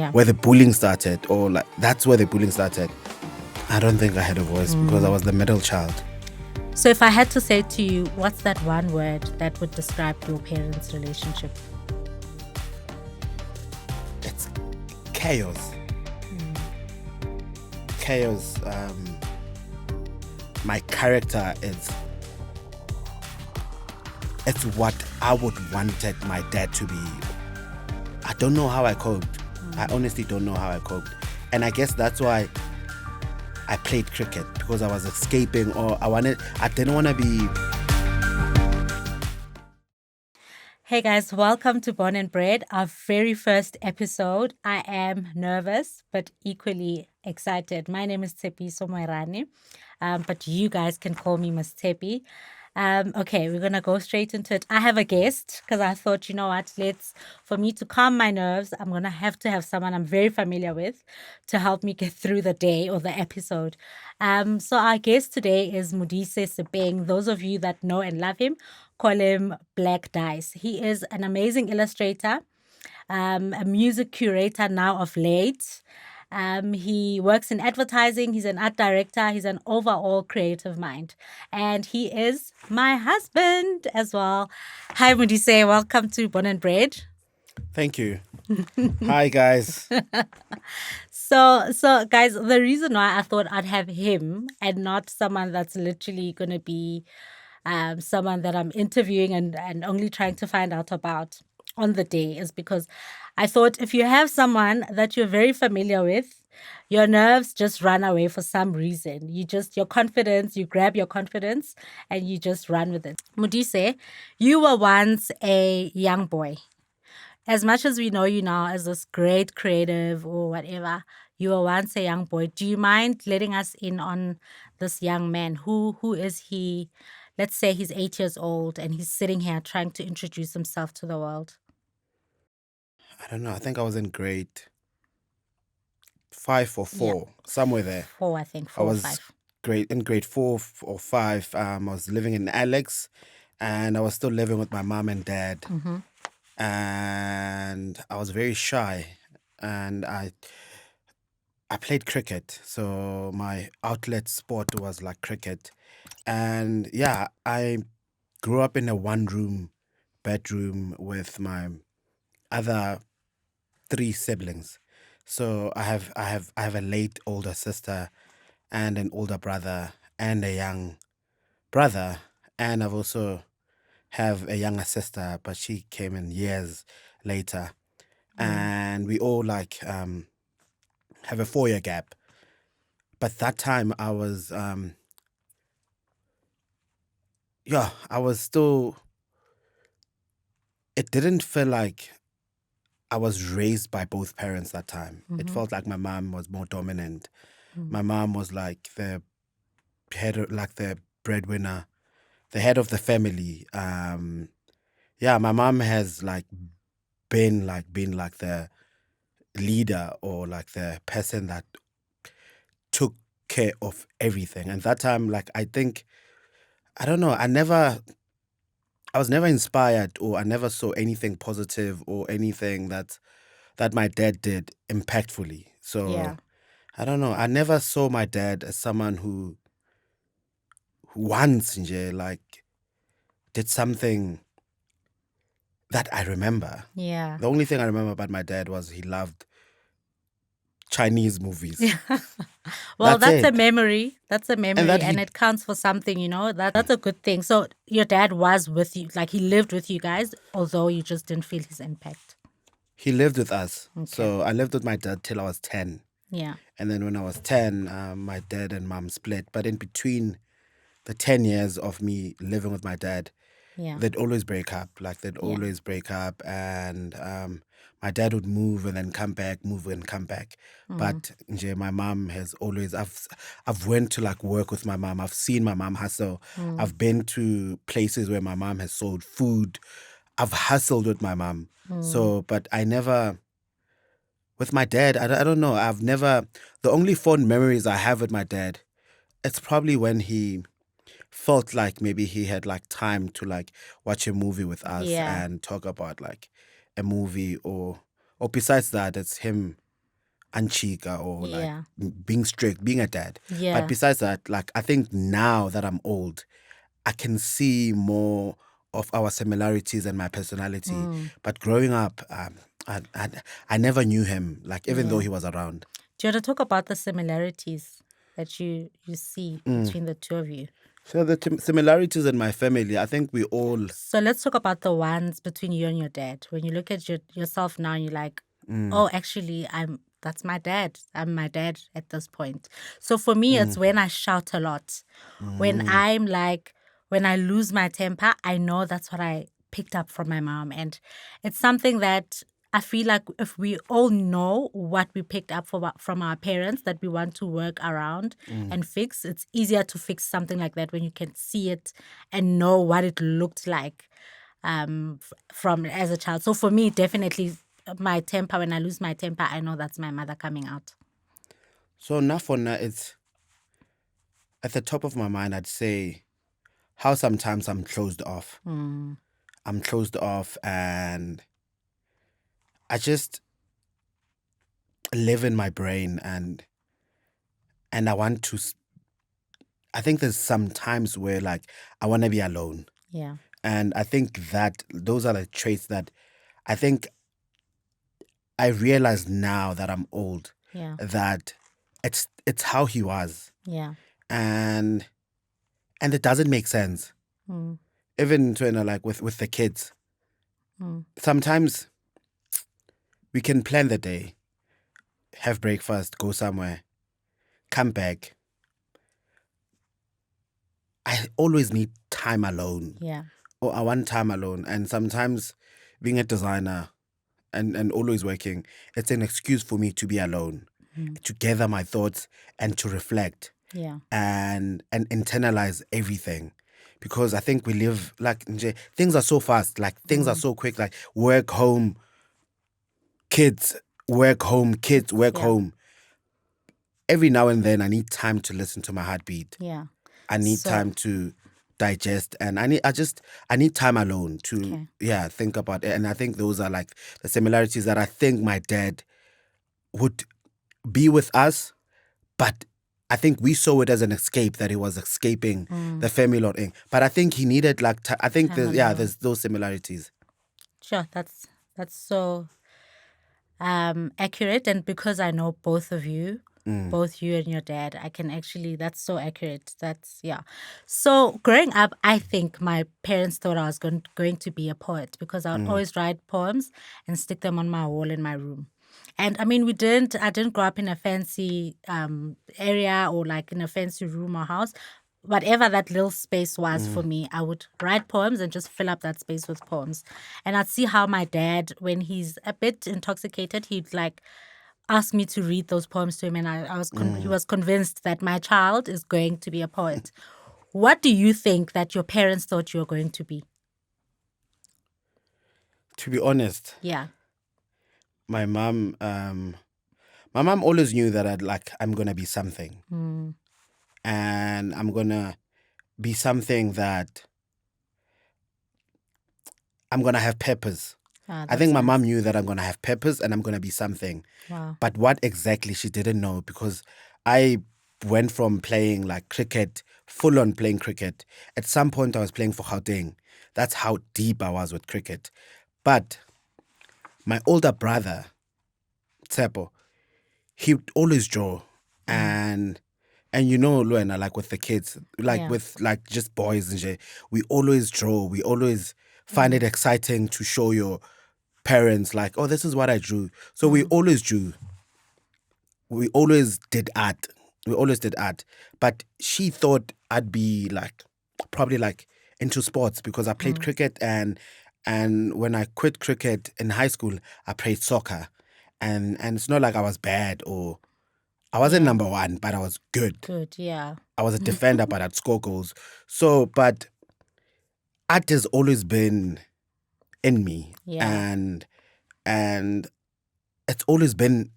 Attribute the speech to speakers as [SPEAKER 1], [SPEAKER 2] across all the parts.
[SPEAKER 1] where the bullying started, or like that's where the bullying started. I don't think I had a voice because I was the middle child.
[SPEAKER 2] So if I had to say to you, what's that one word that would describe your parents' relationship?
[SPEAKER 1] It's chaos. Chaos. My character is. It's what I would wanted my dad to be. I don't know how I coped. I honestly don't know how I coped, and I guess that's why I played cricket, because I was escaping, or I didn't want to be.
[SPEAKER 2] Hey guys, welcome to Born and Bred, our very first episode. I am nervous, but equally excited. My name is Tshepi, but you guys can call me Miss Tshepi. Okay, we're going to go straight into it. I have a guest because I thought, you know what, for me to calm my nerves, I'm going to have someone I'm very familiar with to help me get through the day or the episode. So our guest today is Modise. Those of you that know and love him, call him BlackDice. He is an amazing illustrator, a music curator now of late. He works in advertising. He's an art director. He's an overall creative mind. And he is my husband as well. Hi, Modise. Welcome to Born and Bred.
[SPEAKER 1] Thank you. Hi, guys.
[SPEAKER 2] So, guys, the reason why I thought I'd have him and not someone that's literally going to be someone that I'm interviewing and only trying to find out about on the day is because I thought if you have someone that you're very familiar with, your nerves just run away for some reason. You grab your confidence and you just run with it. Modise, you were once a young boy. As much as we know you now as this great creative or whatever, you were once a young boy. Do you mind letting us in on this young man? Who is he? Let's say he's 8 years old and he's sitting here trying to introduce himself to the world.
[SPEAKER 1] I don't know. I think I was in grade 5 or 4, somewhere there.
[SPEAKER 2] 4, I think. 4 or 5.
[SPEAKER 1] In grade 4 or 5. I was living in Alex, and I was still living with my mom and dad.
[SPEAKER 2] Mm-hmm.
[SPEAKER 1] And I was very shy, and I played cricket. So my outlet sport was like cricket. And yeah, I grew up in a 1-room bedroom with my other 3 siblings. So I have a late older sister and an older brother and a young brother, and I've also have a younger sister, but she came in years later. And we all like have a 4-year gap. But that time I was I was still, it didn't feel like I was raised by both parents that time. It felt like my mom was more dominant. My mom was like the head, like the breadwinner, the head of the family. My mom has been like the leader, or like the person that took care of everything. And that time, I think, I don't know, I was never inspired, or I never saw anything positive or anything that my dad did impactfully. So
[SPEAKER 2] Yeah.
[SPEAKER 1] I don't know. I never saw my dad as someone who once did something that I remember.
[SPEAKER 2] Yeah.
[SPEAKER 1] The only thing I remember about my dad was he loved Chinese movies.
[SPEAKER 2] Well,
[SPEAKER 1] That's
[SPEAKER 2] a
[SPEAKER 1] it.
[SPEAKER 2] memory. That's a memory,
[SPEAKER 1] that
[SPEAKER 2] and
[SPEAKER 1] he-
[SPEAKER 2] it counts for something, That's a good thing. So your dad was with you, he lived with you guys, although you just didn't feel his impact.
[SPEAKER 1] He lived with us.
[SPEAKER 2] Okay.
[SPEAKER 1] So I lived with my dad till I was 10.
[SPEAKER 2] Yeah.
[SPEAKER 1] And then when I was 10, my dad and mom split. But in between the 10 years of me living with my dad,
[SPEAKER 2] Yeah.
[SPEAKER 1] they'd always break up. Always break up. And my dad would move and then come back, move and come back. But my mom has always, I've went to work with my mom. I've seen my mom hustle. I've been to places where my mom has sold food. I've hustled with my mom. So, but I never, with my dad, I don't know. The only fond memories I have with my dad, it's probably when he felt like maybe he had time to watch a movie with us
[SPEAKER 2] Yeah.
[SPEAKER 1] and talk about a movie, or besides that, it's him anchika or like
[SPEAKER 2] Yeah.
[SPEAKER 1] being strict, being a dad.
[SPEAKER 2] Yeah.
[SPEAKER 1] But besides that, like I think now that I'm old, I can see more of our similarities and my personality. But growing up, I never knew him, like even though
[SPEAKER 2] Yeah.
[SPEAKER 1] he was around.
[SPEAKER 2] Do you want to talk about the similarities that you see between the two of you?
[SPEAKER 1] So the similarities in my family, I think we all.
[SPEAKER 2] So let's talk about the ones between you and your dad. When you look at yourself now, you're like, oh, actually, that's my dad. I'm my dad at this point. So for me, it's when I shout a lot. When I'm like, when I lose my temper, I know that's what I picked up from my mom. And it's something that I feel like if we all know what we picked up from our parents that we want to work around and fix, it's easier to fix something like that when you can see it and know what it looked like from as a child. So for me, definitely my temper, when I lose my temper, I know that's my mother coming out.
[SPEAKER 1] So now for now, it's at the top of my mind. I'd say how sometimes I'm closed off. I'm closed off, and I just live in my brain, and I want to. I think there's some times where like I want to be alone,
[SPEAKER 2] Yeah.
[SPEAKER 1] and I think that those are the traits that I think I realize now that I'm old
[SPEAKER 2] Yeah.
[SPEAKER 1] that it's how he was,
[SPEAKER 2] Yeah.
[SPEAKER 1] and it doesn't make sense. Even to, like with the kids, sometimes we can plan the day, have breakfast, go somewhere, come back. I always need time alone.
[SPEAKER 2] Yeah.
[SPEAKER 1] Or I want time alone. And sometimes being a designer and always working, it's an excuse for me to be alone, to gather my thoughts and to reflect.
[SPEAKER 2] Yeah.
[SPEAKER 1] And internalize everything, because I think we live like things are so fast, like things are so quick, like work, home, kids, work, home, kids, work,
[SPEAKER 2] Yeah.
[SPEAKER 1] home. Every now and then I need time to listen to my heartbeat.
[SPEAKER 2] Yeah.
[SPEAKER 1] I need
[SPEAKER 2] So-
[SPEAKER 1] time to digest, and I need time alone to think about it. And I think those are like the similarities that I think my dad would be with us, but I think we saw it as an escape, that he was escaping the family lot in. But I think he needed like I think
[SPEAKER 2] Time
[SPEAKER 1] there's those similarities.
[SPEAKER 2] Sure, that's so accurate, and because I know both of you, both you and your dad, I can actually, that's so accurate. That's So growing up, I think my parents thought I was going to be a poet, because I would always write poems and stick them on my wall in my room. And I mean, I didn't grow up in a fancy area or like in a fancy room or house. Whatever that little space was for me, I would write poems and just fill up that space with poems. And I'd see how my dad, when he's a bit intoxicated, he'd like ask me to read those poems to him, and he was convinced that my child is going to be a poet. What do you think that your parents thought you were going to be?
[SPEAKER 1] To be honest,
[SPEAKER 2] Yeah.
[SPEAKER 1] my mom always knew that I'm gonna be something, and I'm gonna be something that I'm gonna have purpose. I think my mom knew that I'm gonna have purpose and I'm gonna be something.
[SPEAKER 2] Wow.
[SPEAKER 1] But what exactly, she didn't know, because I went from playing like cricket, full on playing cricket. At some point I was playing for Gauteng. That's how deep I was with cricket. But my older brother, Tshepi, he would always draw. And you know, Luena, like with the kids, like with like just boys and shit, we always draw. We always find it exciting to show your parents, like, oh, this is what I drew. So we always drew. We always did art. We always did art. But she thought I'd be like, probably like into sports, because I played cricket, and when I quit cricket in high school, I played soccer. And it's not like I was bad, or I wasn't number one, but I was good.
[SPEAKER 2] Good, yeah.
[SPEAKER 1] I was a defender, but I'd score goals. So, but art has always been in me.
[SPEAKER 2] Yeah.
[SPEAKER 1] And it's always been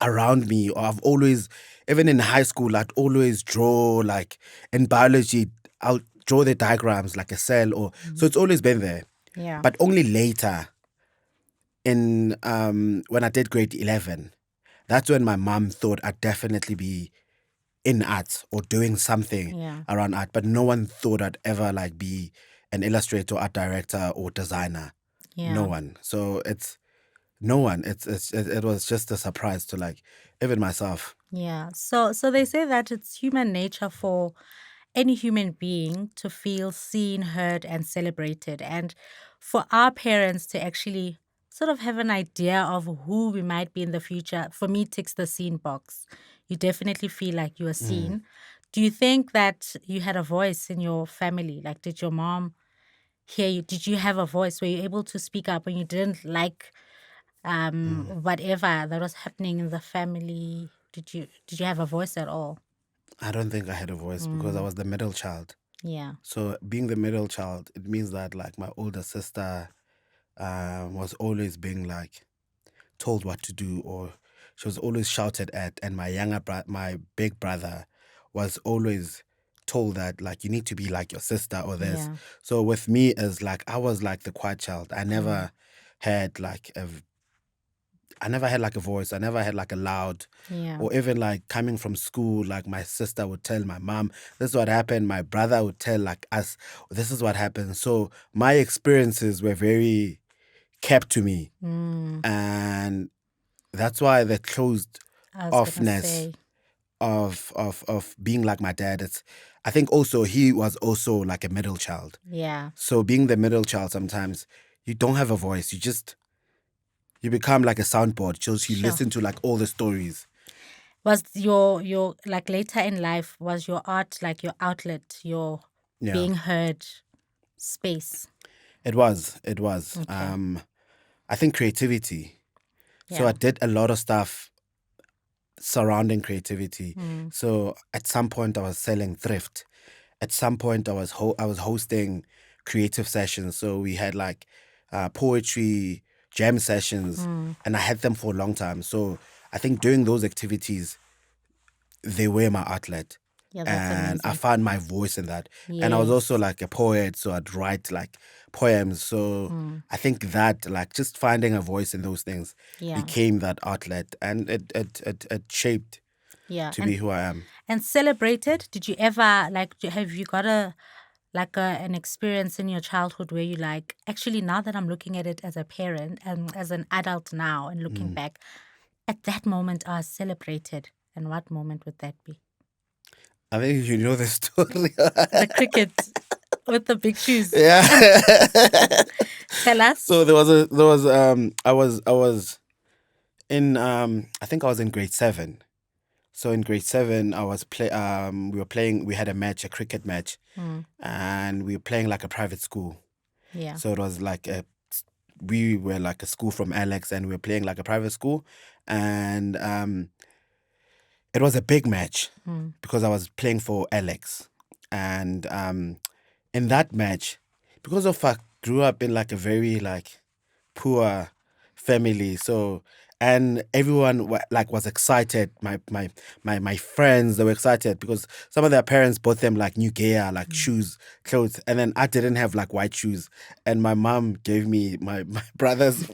[SPEAKER 1] around me. Or I've always, even in high school, I'd always draw, like in biology, I'll draw the diagrams like a cell, or so it's always been there.
[SPEAKER 2] Yeah.
[SPEAKER 1] But only later, in when I did grade 11, that's when my mom thought I'd definitely be in art or doing something
[SPEAKER 2] Yeah.
[SPEAKER 1] around art, but no one thought I'd ever like be an illustrator, art director, or designer. No
[SPEAKER 2] Yeah.
[SPEAKER 1] one. So it's no one. It was just a surprise to like even myself.
[SPEAKER 2] Yeah. So they say that it's human nature for any human being to feel seen, heard, and celebrated. And for our parents to actually sort of have an idea of who we might be in the future, for me, ticks the scene box. You definitely feel like you are
[SPEAKER 1] Mm.
[SPEAKER 2] seen. Do you think that you had a voice in your family? Like, did your mom hear you? Did you have a voice? Were you able to speak up when you didn't like
[SPEAKER 1] Mm.
[SPEAKER 2] whatever that was happening in the family? Did you have a voice at all?
[SPEAKER 1] I don't think I had a voice because I
[SPEAKER 2] Mm,
[SPEAKER 1] was the middle child.
[SPEAKER 2] yeah.
[SPEAKER 1] So being the middle child, it means that like my older sister was always being like told what to do, or she was always shouted at, and my big brother was always told that like you need to be like your sister or this.
[SPEAKER 2] Yeah.
[SPEAKER 1] So with me as like I was like the quiet child.
[SPEAKER 2] Mm,
[SPEAKER 1] Had like a I never had like a voice. I never had like a loud,
[SPEAKER 2] yeah.
[SPEAKER 1] or even like coming from school, like my sister would tell my mom, this is what happened. My brother would tell like us, this is what happened. So my experiences were very kept to me.
[SPEAKER 2] Mm,
[SPEAKER 1] And that's why the closed
[SPEAKER 2] I was gonna
[SPEAKER 1] offness
[SPEAKER 2] say,
[SPEAKER 1] of being like my dad, it's I think also he was also like a middle child.
[SPEAKER 2] yeah,
[SPEAKER 1] So being the middle child, sometimes you don't have a voice. You become like a soundboard. Just you
[SPEAKER 2] sure.
[SPEAKER 1] listen to like all the stories.
[SPEAKER 2] Was your like later in life, was your art like your outlet, your
[SPEAKER 1] Yeah,
[SPEAKER 2] being heard space?
[SPEAKER 1] it was. It was.
[SPEAKER 2] Okay.
[SPEAKER 1] I think creativity. So I
[SPEAKER 2] Yeah.
[SPEAKER 1] did a lot of stuff surrounding creativity.
[SPEAKER 2] Mm,
[SPEAKER 1] So at some point I was selling thrift. At some point I was hosting creative sessions. So we had like poetry jam sessions,
[SPEAKER 2] mm.
[SPEAKER 1] and I had them for a long time. So I think doing those activities, they were my outlet.
[SPEAKER 2] Yeah, that's
[SPEAKER 1] And I
[SPEAKER 2] amazing.
[SPEAKER 1] found my voice in that. And I was also
[SPEAKER 2] Yes.
[SPEAKER 1] like a poet, so I'd write like poems. So
[SPEAKER 2] Mm,
[SPEAKER 1] I think that like just finding a voice in those things
[SPEAKER 2] yeah.
[SPEAKER 1] became that outlet, and it shaped
[SPEAKER 2] Yeah.
[SPEAKER 1] to be who I am.
[SPEAKER 2] And celebrated, did you ever like have you got an experience in your childhood where you like, actually, now that I'm looking at it as a parent and as an adult now and looking
[SPEAKER 1] Mm.
[SPEAKER 2] back, at that moment I was celebrated? And what moment would that be?
[SPEAKER 1] I think you know the story.
[SPEAKER 2] The cricket with the big shoes.
[SPEAKER 1] Yeah.
[SPEAKER 2] Tell
[SPEAKER 1] So
[SPEAKER 2] us.
[SPEAKER 1] I was in I think I was in grade 7. So in grade 7 I was we had a match, a cricket match,
[SPEAKER 2] Mm,
[SPEAKER 1] and we were playing like a private school.
[SPEAKER 2] yeah.
[SPEAKER 1] So it was like we were like a school from Alex, and we were playing like a private school, and it was a big match
[SPEAKER 2] Mm,
[SPEAKER 1] because I was playing for Alex. And in that match, because of I grew up in like a very like poor family, so and everyone like was excited. My friends, they were excited because some of their parents bought them like new gear, like
[SPEAKER 2] mm.
[SPEAKER 1] shoes, clothes, and then I didn't have like white shoes, and my mom gave me my brother's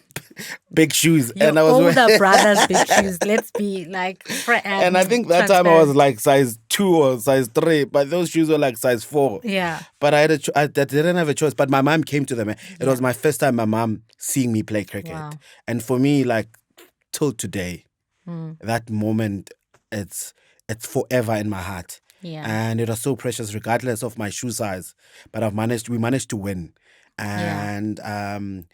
[SPEAKER 1] big shoes,
[SPEAKER 2] Your
[SPEAKER 1] and I was
[SPEAKER 2] older brother's big shoes. Let's be like
[SPEAKER 1] and I think that time I was
[SPEAKER 2] transparent.
[SPEAKER 1] like size 2 or size 3, but those shoes were like size 4.
[SPEAKER 2] Yeah.
[SPEAKER 1] But I didn't have a choice. But my mom came to them. It
[SPEAKER 2] Yeah.
[SPEAKER 1] was my first time my mom seeing me play cricket.
[SPEAKER 2] Wow.
[SPEAKER 1] And for me, like till today,
[SPEAKER 2] Mm,
[SPEAKER 1] that moment, it's it's forever in my heart.
[SPEAKER 2] yeah.
[SPEAKER 1] And it was so precious, regardless of my shoe size. But we managed to win.
[SPEAKER 2] Yeah.
[SPEAKER 1] And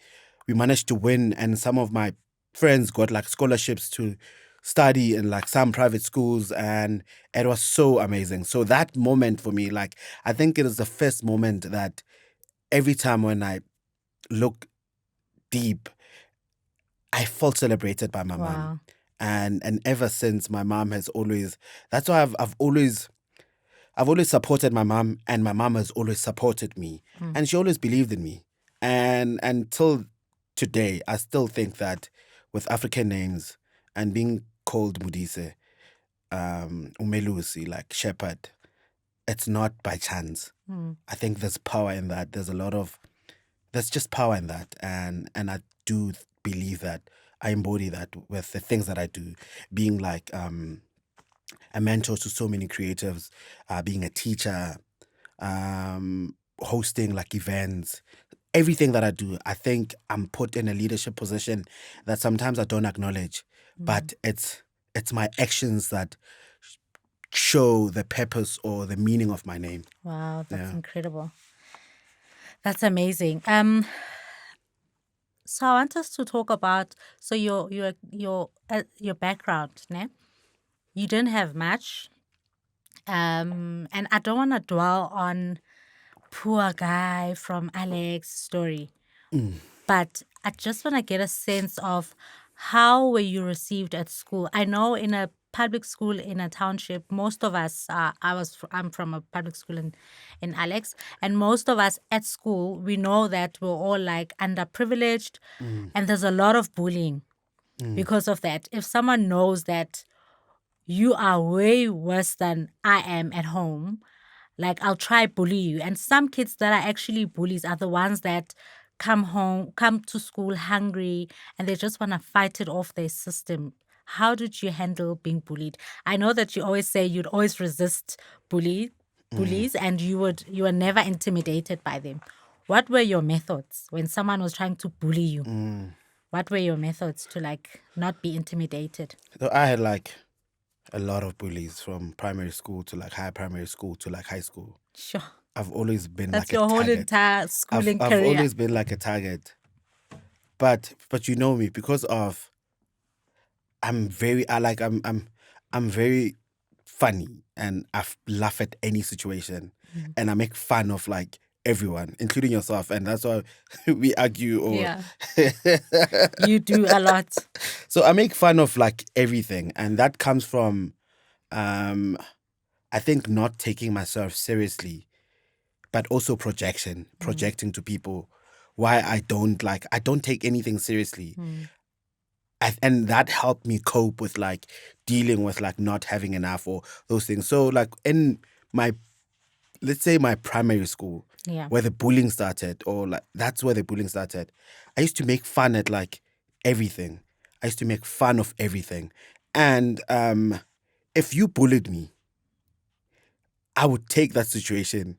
[SPEAKER 1] we managed to win. And some of my friends got like scholarships to study in like some private schools, and it was so amazing. So that moment for me, like I think it is the first moment that every time when I look deep, I felt celebrated by my mom.
[SPEAKER 2] Wow.
[SPEAKER 1] And ever since, my mom has always, that's why I've always supported my mom, and my mom has always supported me,
[SPEAKER 2] Mm,
[SPEAKER 1] and she always believed in me. And until today, I still think that with African names and being called Modise, Umelusi, like shepherd, it's not by chance.
[SPEAKER 2] mm.
[SPEAKER 1] I think there's power in that. There's just power in that, and I do believe that I embody that with the things that I do, being like a mentor to so many creatives, being a teacher, hosting like events, everything that I do. I think I'm put in a leadership position that sometimes I don't acknowledge, but it's my actions that show the purpose or the meaning of my name.
[SPEAKER 2] Wow, that's
[SPEAKER 1] Yeah.
[SPEAKER 2] incredible. That's amazing. So I want us to talk about your background, ne? You didn't have much, and I don't want to dwell on poor guy from Alex's story, but I just want to get a sense of how were you received at school. I know in a public school in a township, most of us, I'm from a public school in Alex, and most of us at school, we know that we're all like underprivileged, and there's a lot of bullying because of that. If someone knows that you are way worse than I am at home, like I'll try bully you. And some kids that are actually bullies are the ones that come to school hungry, and they just want to fight it off their system. How did you handle being bullied? I know that you always say you'd always resist bullies, and you were never intimidated by them. What were your methods when someone was trying to bully you? What were your methods to like not be intimidated?
[SPEAKER 1] So I had like a lot of bullies from primary school to like higher primary school to like high school.
[SPEAKER 2] Sure.
[SPEAKER 1] I've always been
[SPEAKER 2] That's
[SPEAKER 1] like a
[SPEAKER 2] your whole
[SPEAKER 1] target.
[SPEAKER 2] entire schooling
[SPEAKER 1] I've
[SPEAKER 2] career.
[SPEAKER 1] always been like a target. But you know me, because of I'm very I like I'm very funny, and laugh at any situation, and I make fun of like everyone, including yourself, and that's why we argue or
[SPEAKER 2] Yeah. You do a lot.
[SPEAKER 1] so I make fun of like everything, and that comes from I think not taking myself seriously, but also projecting to people why I don't take anything seriously. And that helped me cope with like dealing with like not having enough or those things. So like in my, let's say my primary school,
[SPEAKER 2] Yeah.
[SPEAKER 1] where the bullying started, or like that's where the bullying started, I used to make fun at like everything. I used to make fun of everything. And if you bullied me, I would take that situation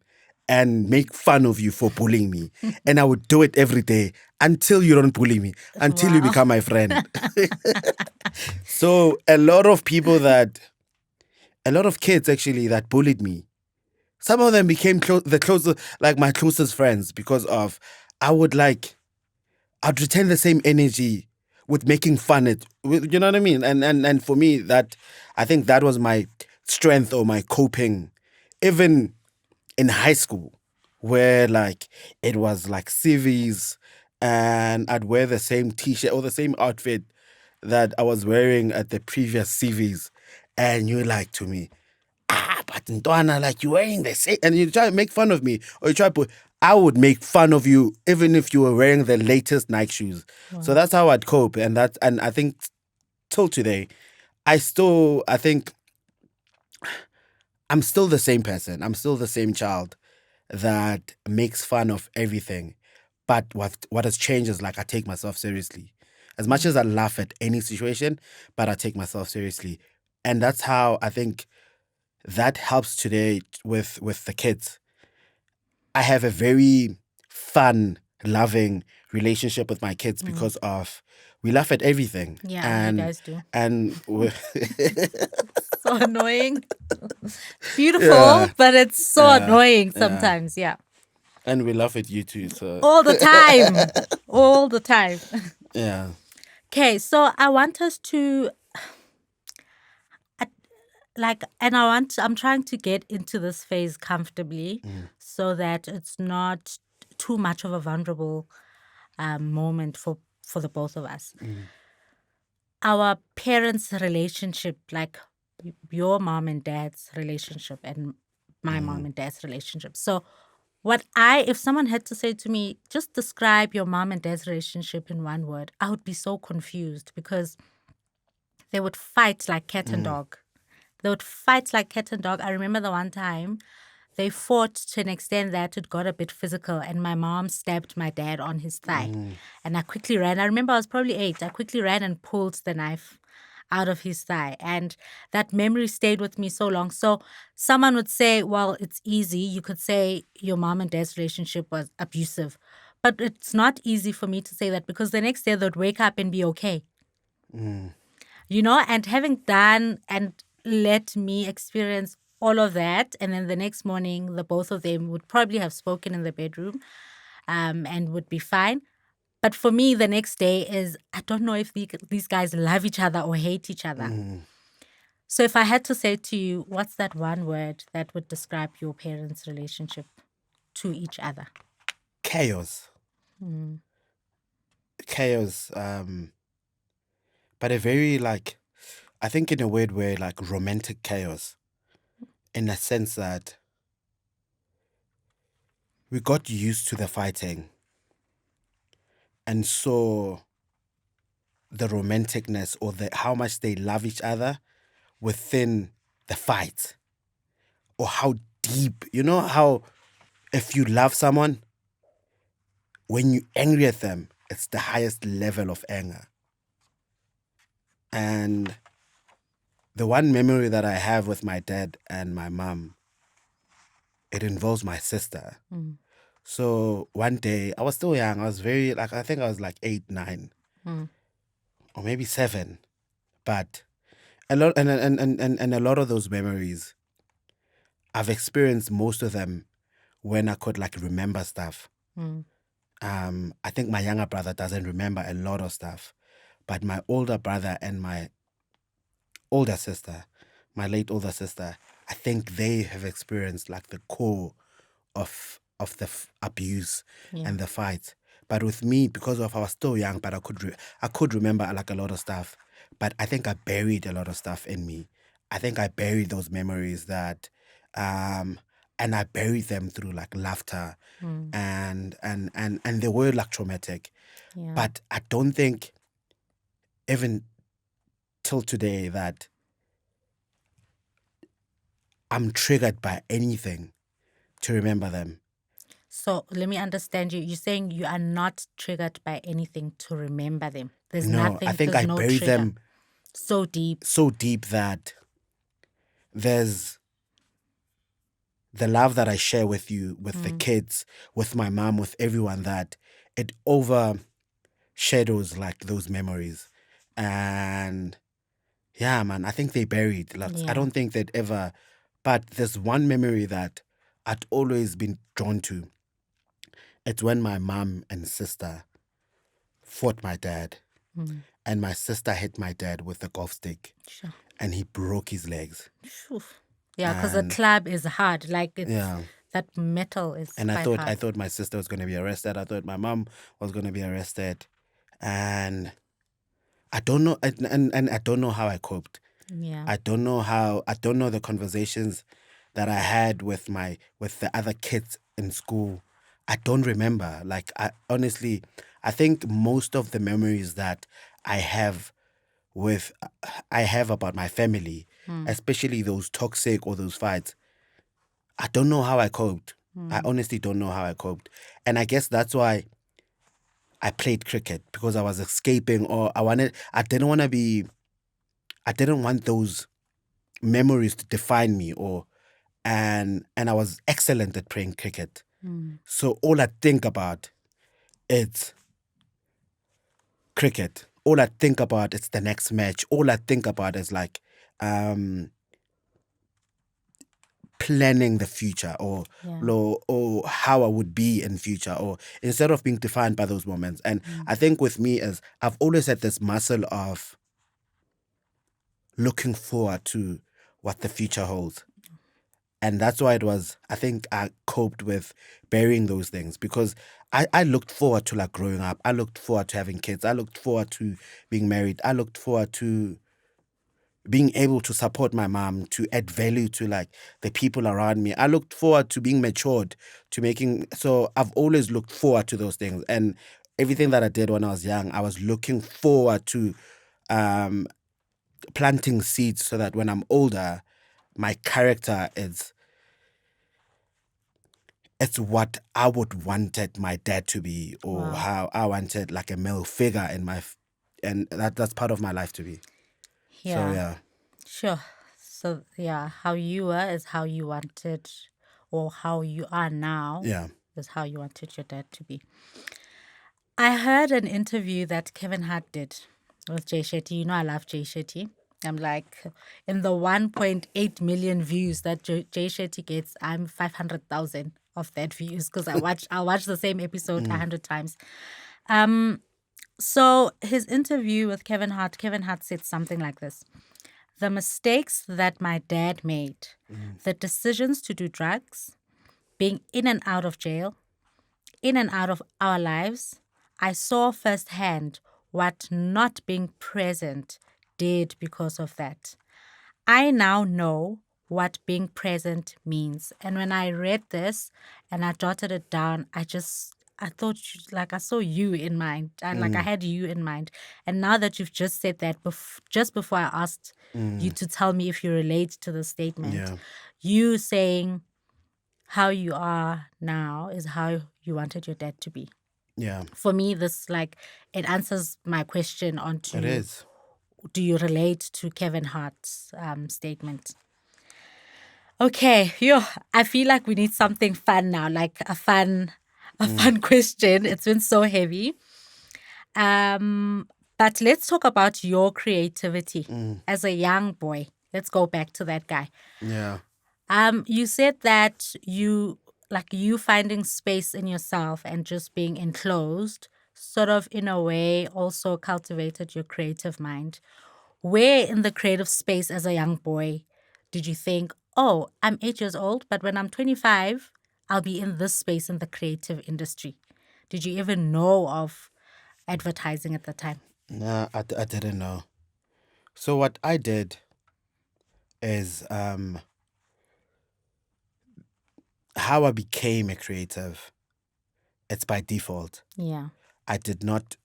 [SPEAKER 1] and make fun of you for bullying me. And I would do it every day until you don't bully me, until you
[SPEAKER 2] Wow.
[SPEAKER 1] become my friend. So a lot of kids actually that bullied me, some of them became like my closest friends, because of I'd retain the same energy with making fun you know what I mean? And for me, that I think that was my strength or my coping, even in high school, where like it was like CVs, and I'd wear the same t-shirt or the same outfit that I was wearing at the previous CVs, and you're like to me, but Ntwana, like you're wearing the same, and you try to make fun of me, or you try to put, I would make fun of you even if you were wearing the latest Nike shoes. So that's how I'd cope, and I think till today, I think I'm still the same person. I'm still the same child that makes fun of everything. But what has changed is like I take myself seriously. As much as I laugh at any situation, but I take myself seriously. And that's how I think that helps today with the kids. I have a very fun, loving relationship with my kids because of we laugh at everything.
[SPEAKER 2] Yeah, you guys do.
[SPEAKER 1] And
[SPEAKER 2] So annoying. Beautiful,
[SPEAKER 1] Yeah.
[SPEAKER 2] but it's so
[SPEAKER 1] Yeah.
[SPEAKER 2] annoying
[SPEAKER 1] Yeah.
[SPEAKER 2] sometimes. Yeah.
[SPEAKER 1] and we laugh at you too. So
[SPEAKER 2] All the time. All the time.
[SPEAKER 1] yeah.
[SPEAKER 2] Okay, so I want us to I'm trying to get into this phase comfortably so that it's not too much of a vulnerable moment for the both of us. Our parents' relationship, like your mom and dad's relationship and my mom and dad's relationship. So if someone had to say to me, just describe your mom and dad's relationship in one word, I would be so confused because they would fight like cat and dog. They would fight like cat and dog. I remember the one time they fought to an extent that it got a bit physical, and my mom stabbed my dad on his thigh. And I quickly ran. I remember I was probably 8. I quickly ran and pulled the knife out of his thigh. And that memory stayed with me so long. So someone would say, well, it's easy. You could say your mom and dad's relationship was abusive. But it's not easy for me to say that because the next day they'd wake up and be okay. You know, and having done and let me experience all of that, and then the next morning, the both of them would probably have spoken in the bedroom and would be fine. But for me, the next day is I don't know if these guys love each other or hate each other. So if I had to say to you, what's that one word that would describe your parents' relationship to each other?
[SPEAKER 1] Chaos. Chaos. But a very like, I think in a weird way, like romantic chaos, in a sense that we got used to the fighting and saw the romanticness or the how much they love each other within the fight, or how deep, you know, how if you love someone, when you're angry at them, it's the highest level of anger. And the one memory that I have with my dad and my mom, it involves my sister. So one day, I was still young. I was very, like, I think I was like 8, 9, or maybe 7. But a lot, and a lot of those memories, I've experienced most of them when I could like remember stuff. I think my younger brother doesn't remember a lot of stuff, but my older brother and my older sister, my late older sister, I think they have experienced like the core of the abuse and the fight. But with me, because of I was still young, but I could remember like a lot of stuff. But I think I buried a lot of stuff in me. I think I buried those memories that, and I buried them through like laughter, and they were like traumatic.
[SPEAKER 2] Yeah.
[SPEAKER 1] But I don't think even till today that I'm triggered by anything to remember them.
[SPEAKER 2] So let me understand you. You're saying you are not triggered by anything to remember them. There's
[SPEAKER 1] No,
[SPEAKER 2] nothing.
[SPEAKER 1] I think
[SPEAKER 2] there's
[SPEAKER 1] I
[SPEAKER 2] no
[SPEAKER 1] buried
[SPEAKER 2] trigger.
[SPEAKER 1] them
[SPEAKER 2] So deep.
[SPEAKER 1] so deep that there's the love that I share with you, with the kids, with my mom, with everyone, that it overshadows like those memories. And yeah, man, I think they buried. Like, I
[SPEAKER 2] Yeah.
[SPEAKER 1] don't think they'd ever, but there's one memory that I'd always been drawn to. It's when my mom and sister fought my dad, and my sister hit my dad with a golf stick,
[SPEAKER 2] Sure.
[SPEAKER 1] and he broke his legs.
[SPEAKER 2] Phew. Yeah, because the
[SPEAKER 1] And
[SPEAKER 2] club is hard. Like it's
[SPEAKER 1] yeah.
[SPEAKER 2] that metal is
[SPEAKER 1] And
[SPEAKER 2] quite hard.
[SPEAKER 1] I thought my sister was going to be arrested. I thought my mom was going to be arrested, and I don't know, and I don't know how I coped.
[SPEAKER 2] Yeah.
[SPEAKER 1] I don't know the conversations that I had with the other kids in school. I don't remember. Like, I honestly, I think most of the memories that I have I have about my family, especially those toxic or those fights, I don't know how I coped. I honestly don't know how I coped. And I guess that's why I played cricket, because I was escaping, or I didn't want those memories to define me, and I was excellent at playing cricket. So all I think about is cricket. All I think about is the next match. All I think about is like planning the future,
[SPEAKER 2] Yeah.
[SPEAKER 1] or how I would be in future, or instead of being defined by those moments. And I think with me is I've always had this muscle of looking forward to what the future holds. And that's why I think I coped with burying those things, because I looked forward to like growing up. I looked forward to having kids. I looked forward to being married. I looked forward to being able to support my mom, to add value to like the people around me. I looked forward to being matured, so I've always looked forward to those things. And everything that I did when I was young, I was looking forward to planting seeds so that when I'm older, my character is it's what I would wanted my dad to be, or
[SPEAKER 2] Wow.
[SPEAKER 1] how I wanted like a male figure in my, and that's part of my life to be. So
[SPEAKER 2] Yeah.
[SPEAKER 1] yeah,
[SPEAKER 2] Sure. So yeah, how you were is how you wanted, or how you are now
[SPEAKER 1] yeah.
[SPEAKER 2] is how you wanted your dad to be. I heard an interview that Kevin Hart did with Jay Shetty. You know, I love Jay Shetty. I'm like, in the 1.8 million views that Jay Shetty gets, I'm 500,000 of that views because I watch the same episode 100 times. So his interview with Kevin Hart said something like this: the mistakes that my dad made, the decisions to do drugs, being in and out of jail, in and out of our lives, I saw firsthand what not being present did because of that. I now know what being present means. And when I read this and I jotted it down, I thought, like, I saw you in mind. I had you in mind. And now that you've just said that, just before I asked you to tell me if you relate to the statement,
[SPEAKER 1] Yeah.
[SPEAKER 2] you saying how you are now is how you wanted your dad to be.
[SPEAKER 1] Yeah,
[SPEAKER 2] For me, this, like, it answers my question
[SPEAKER 1] it
[SPEAKER 2] onto,
[SPEAKER 1] is.
[SPEAKER 2] do you relate to Kevin Hart's statement? Okay, yo, I feel like we need something fun now, like a fun question. It's been so heavy. But let's talk about your creativity as a young boy. Let's go back to that guy.
[SPEAKER 1] Yeah.
[SPEAKER 2] You said that you finding space in yourself and just being enclosed, sort of in a way also cultivated your creative mind. Where in the creative space as a young boy did you think, oh, I'm 8 years old, but when I'm 25, I'll be in this space in the creative industry? Did you even know of advertising at the time?
[SPEAKER 1] Nah, I didn't know. So what I did is how I became a creative. It's by default.
[SPEAKER 2] Yeah.
[SPEAKER 1] I did not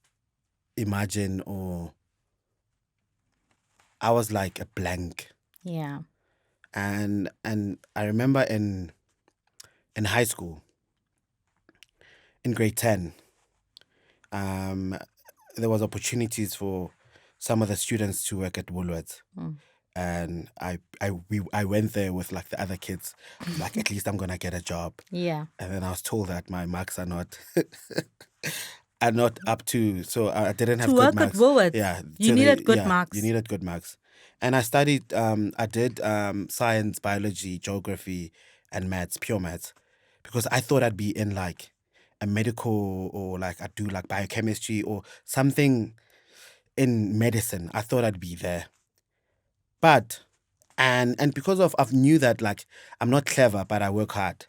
[SPEAKER 1] imagine, or I was like a blank.
[SPEAKER 2] Yeah.
[SPEAKER 1] And I remember in high school, in grade 10, um there was opportunities for some of the students to work at Woolworths. And I went there with like the other kids. I was like, at least I'm gonna get a job.
[SPEAKER 2] Yeah.
[SPEAKER 1] And then I was told that my marks are not are not up to, so I didn't
[SPEAKER 2] To
[SPEAKER 1] have good
[SPEAKER 2] work at
[SPEAKER 1] marks.
[SPEAKER 2] Woolworths,
[SPEAKER 1] Yeah,
[SPEAKER 2] you
[SPEAKER 1] so
[SPEAKER 2] needed good
[SPEAKER 1] you
[SPEAKER 2] marks.
[SPEAKER 1] needed good marks. And I studied I did science, biology, geography, and maths, pure maths, because I thought I'd be in like a medical, or like I'd do like biochemistry or something in medicine. I thought I'd be there. But and because of I knew that like I'm not clever, but I work hard.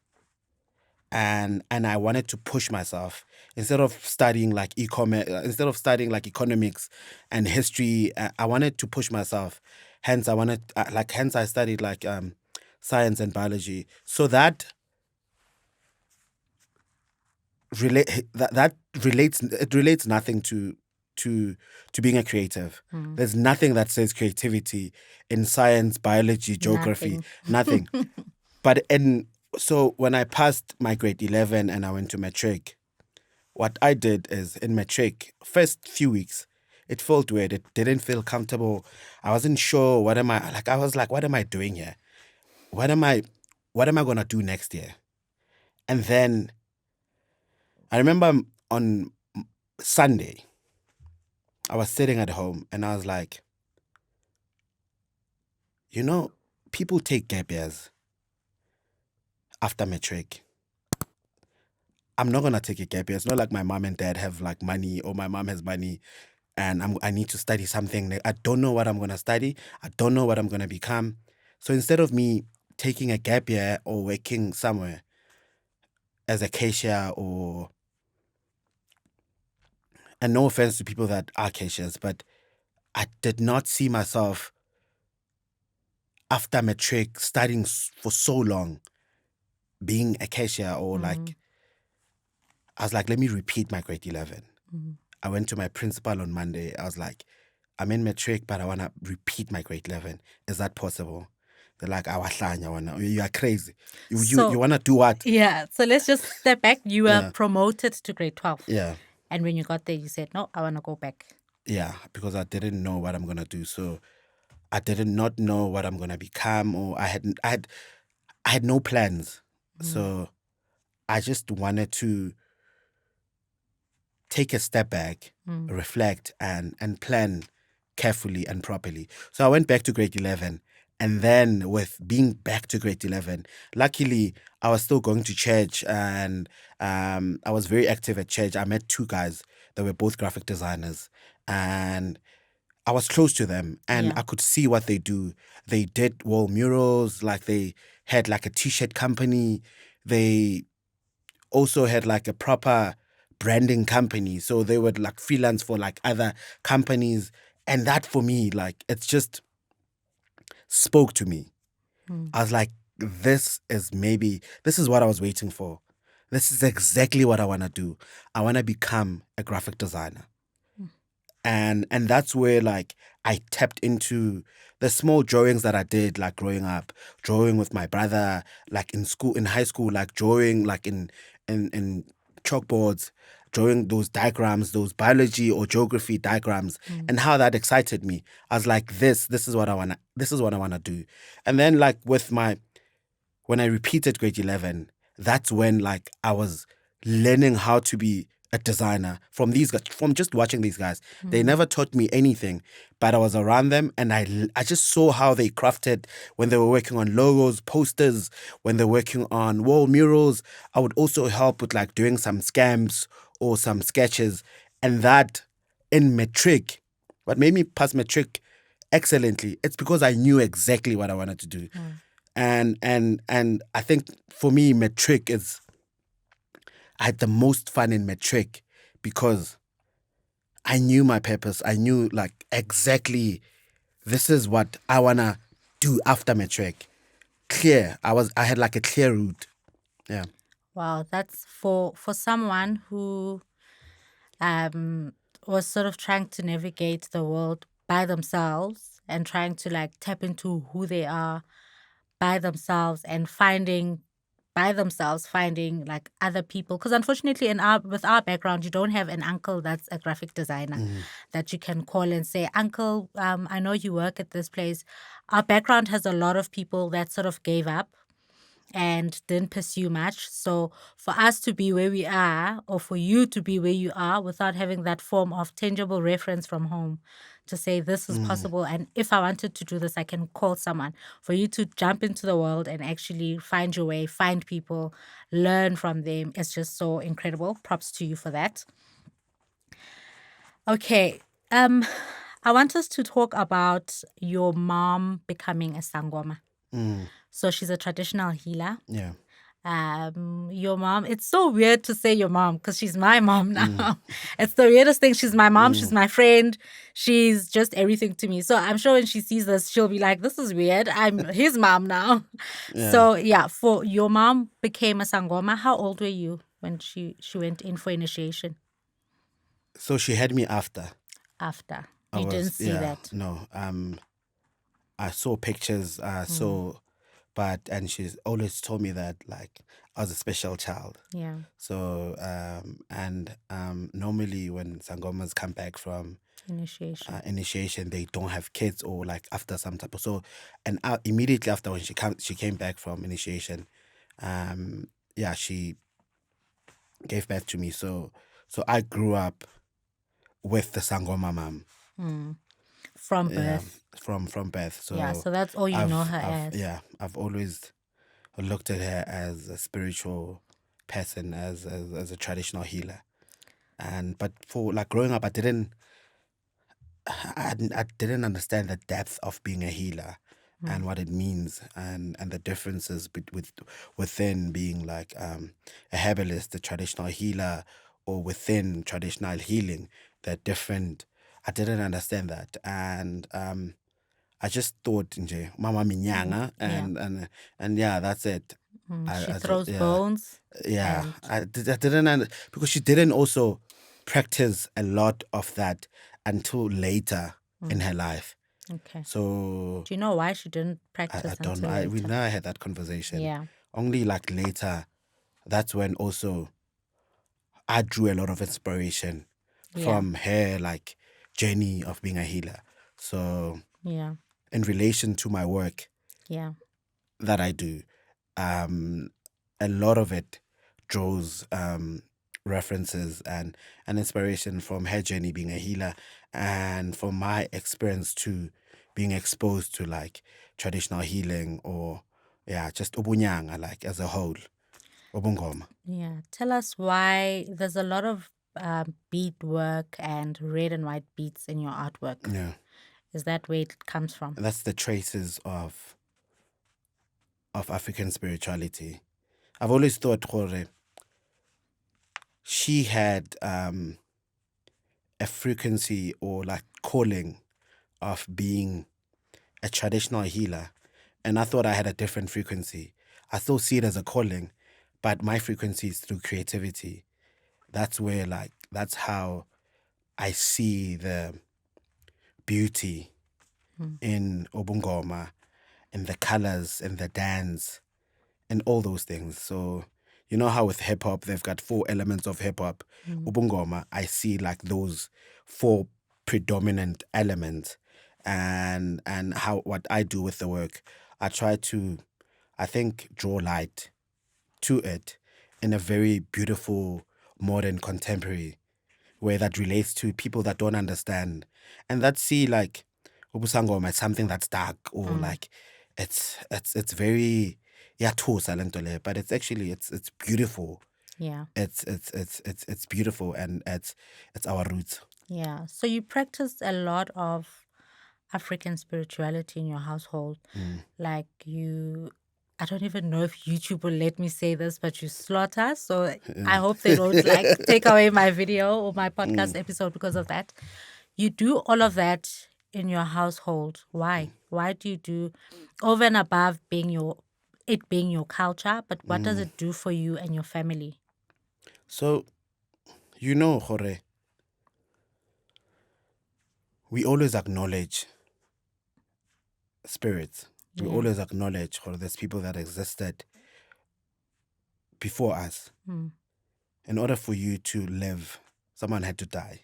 [SPEAKER 1] And I wanted to push myself instead of studying like e-commerce, instead of studying like economics and history. I wanted to push myself. Hence, I wanted hence I studied like science and biology. So that that relates, it relates nothing to to being a creative. There's nothing that says creativity in science, biology, geography,
[SPEAKER 2] Nothing.
[SPEAKER 1] nothing. But so when I passed my grade 11 and I went to matric, what I did is in matric, first few weeks, it felt weird. It didn't feel comfortable. I wasn't sure what am I like. I was like, what am I doing here? What am I gonna do next year? And then I remember on Sunday, I was sitting at home and I was like, you know, people take gap years after matric. I'm not gonna take a gap year. It's not like my mom and dad have like money, or my mom has money and I need to study something. I don't know what I'm gonna study. I don't know what I'm gonna become. So instead of me taking a gap year or working somewhere as a cashier, or, and no offense to people that are cashiers, but I did not see myself after matric studying for so long being a cashier, or like I was like, let me repeat my grade 11. I went to my principal on Monday. I was like, I'm in matric, but I want to repeat my grade 11. Is that possible? They're like, "Awahlanya, you are crazy. You
[SPEAKER 2] So
[SPEAKER 1] want to do what?"
[SPEAKER 2] yeah, so let's just step back. You were
[SPEAKER 1] Yeah,
[SPEAKER 2] promoted to grade 12.
[SPEAKER 1] yeah,
[SPEAKER 2] And when you got there, you said, no, I want to go back.
[SPEAKER 1] yeah. Because I didn't know what I'm gonna do, so I did not know what I'm gonna become, or I had no plans. So I just wanted to take a step back, reflect, and plan carefully and properly. So I went back to grade 11. And then, with being back to grade 11, luckily, I was still going to church, and I was very active at church. I met two guys that were both graphic designers, and I was close to them, and
[SPEAKER 2] Yeah.
[SPEAKER 1] I could see what they do. They did wall murals, like they had like a t-shirt company. They also had like a proper branding company. So they would like freelance for like other companies. And that for me, like, it just spoke to me. I was like, this is what I was waiting for. This is exactly what I want to do. I want to become a graphic designer. And that's where like I tapped into the small drawings that I did like growing up, drawing with my brother, like in high school, like drawing like in chalkboards, drawing those diagrams, those biology or geography diagrams, and how that excited me. I was like, this is what I wanna do. And then like when I repeated grade 11, that's when like I was learning how to be a designer from these guys, from just watching these guys. They never taught me anything, but I was around them, and I just saw how they crafted when they were working on logos, posters, when they're working on wall murals. I would also help with like doing some scams or some sketches, and that in matric, what made me pass matric excellently, it's because I knew exactly what I wanted to do. And I think for me, matric is I had the most fun in matric because I knew my purpose. I knew like exactly this is what I wanna do after matric. Clear. I had like a clear route. Yeah.
[SPEAKER 2] Wow, that's for someone who um was sort of trying to navigate the world by themselves and trying to like tap into who they are by themselves and finding like other people, because unfortunately in our with our background, you don't have an uncle that's a graphic designer that you can call and say, uncle, I know you work at this place. Our background has a lot of people that sort of gave up and didn't pursue much. So for us to be where we are, or for you to be where you are without having that form of tangible reference from home to say this is possible, and if I wanted to do this, I can call someone. For you to jump into the world and actually find your way, find people, learn from them, it's just so incredible. Props to you for that. Okay. I want us to talk about your mom becoming a sangoma. So she's a traditional healer.
[SPEAKER 1] Yeah.
[SPEAKER 2] Your mom, it's so weird to say your mom because she's my mom now. It's the weirdest thing. She's my mom, she's my friend, she's just everything to me. So I'm sure when she sees this, she'll be like, this is weird. I'm his mom now.
[SPEAKER 1] Yeah.
[SPEAKER 2] So yeah, for your mom became a sangoma. How old were you when she went in for initiation?
[SPEAKER 1] So she had me after.
[SPEAKER 2] After.
[SPEAKER 1] I
[SPEAKER 2] You didn't
[SPEAKER 1] was
[SPEAKER 2] see that.
[SPEAKER 1] no. I saw pictures, and she's always told me that like I was a special child.
[SPEAKER 2] Yeah.
[SPEAKER 1] So normally when sangomas come back from
[SPEAKER 2] Initiation.
[SPEAKER 1] initiation, they don't have kids or like after some type of and immediately after when she came back from initiation, she gave birth to me. So I grew up with the sangoma mom.
[SPEAKER 2] From
[SPEAKER 1] Yeah,
[SPEAKER 2] birth.
[SPEAKER 1] from birth. So
[SPEAKER 2] Yeah, so that's all you know her as.
[SPEAKER 1] I've always looked at her as a spiritual person, as a traditional healer. But for like growing up, I didn't understand the depth of being a healer and what it means, and the differences within being like a herbalist, a traditional healer, or within traditional healing. They're different. I didn't understand that, and I just thought, nje, Mama Minyanga,
[SPEAKER 2] Yeah.
[SPEAKER 1] and yeah, that's it.
[SPEAKER 2] She
[SPEAKER 1] I
[SPEAKER 2] throws
[SPEAKER 1] yeah,
[SPEAKER 2] bones.
[SPEAKER 1] yeah.
[SPEAKER 2] And
[SPEAKER 1] I didn't because she didn't also practice a lot of that until later in her life.
[SPEAKER 2] Okay.
[SPEAKER 1] So
[SPEAKER 2] Do you know why she didn't
[SPEAKER 1] I
[SPEAKER 2] practice
[SPEAKER 1] don't know.
[SPEAKER 2] until
[SPEAKER 1] We
[SPEAKER 2] later?
[SPEAKER 1] never had that conversation.
[SPEAKER 2] Yeah.
[SPEAKER 1] Only like later, that's when also I drew a lot of inspiration
[SPEAKER 2] Yeah.
[SPEAKER 1] from her like journey of being a healer. So
[SPEAKER 2] Yeah.
[SPEAKER 1] in relation to my work
[SPEAKER 2] Yeah.
[SPEAKER 1] that I do, um, a lot of it draws references and inspiration from her journey being a healer and from my experience to being exposed to like traditional healing or yeah, just ubunyanga like as a whole. Ubungoma.
[SPEAKER 2] Yeah. Tell us why there's a lot of bead work and red and white beads in your artwork.
[SPEAKER 1] Yeah.
[SPEAKER 2] Is that where it comes from?
[SPEAKER 1] That's the traces of African spirituality. I've always thought Gore, she had a frequency or like calling of being a traditional healer. And I thought I had a different frequency. I still see it as a calling, but my frequency is through creativity. That's where like that's how I see the beauty in Obungoma, in the colors, in the dance, and all those things. So you know how with hip hop they've got 4 elements of hip hop. Ubungoma, I see like those 4 predominant elements, and how what I do with the work, I try to, I think, draw light to it in a very beautiful, modern, contemporary way that relates to people that don't understand and that see like ubusangoma as something that's dark or like it's very yeah but it's actually it's beautiful.
[SPEAKER 2] Yeah.
[SPEAKER 1] It's beautiful and it's our roots.
[SPEAKER 2] Yeah. So you practice a lot of African spirituality in your household. Like I don't even know if YouTube will let me say this, but you slaughter. So I hope they don't like take away my video or my podcast episode because of that. You do all of that in your household. Why? Why do you do over and above being your culture? But what does it do for you and your family?
[SPEAKER 1] So you know Jorge, we always acknowledge spirits. We
[SPEAKER 2] Yeah.
[SPEAKER 1] always acknowledge Jorge, there's people that existed before us. In order for you to live, someone had to die.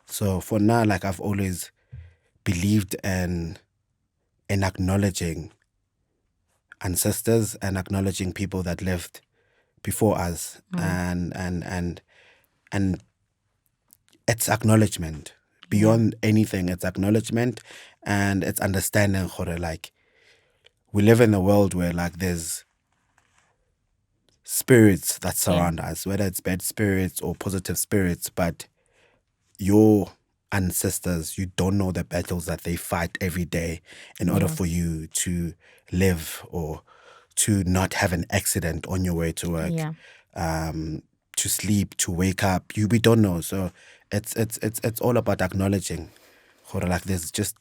[SPEAKER 1] So for now, like I've always believed in acknowledging ancestors and acknowledging people that lived before us and it's acknowledgement.
[SPEAKER 2] Yeah.
[SPEAKER 1] Beyond anything, it's acknowledgement and it's understanding Jorge, like we live in a world where like there's spirits that
[SPEAKER 2] Yeah.
[SPEAKER 1] surround us, whether it's bad spirits or positive spirits, but your ancestors, you don't know the battles that they fight every day in order
[SPEAKER 2] Yeah.
[SPEAKER 1] for you to live or to not have an accident on your way to work,
[SPEAKER 2] Yeah.
[SPEAKER 1] to sleep, to wake up. We don't know. So it's all about acknowledging, like there's just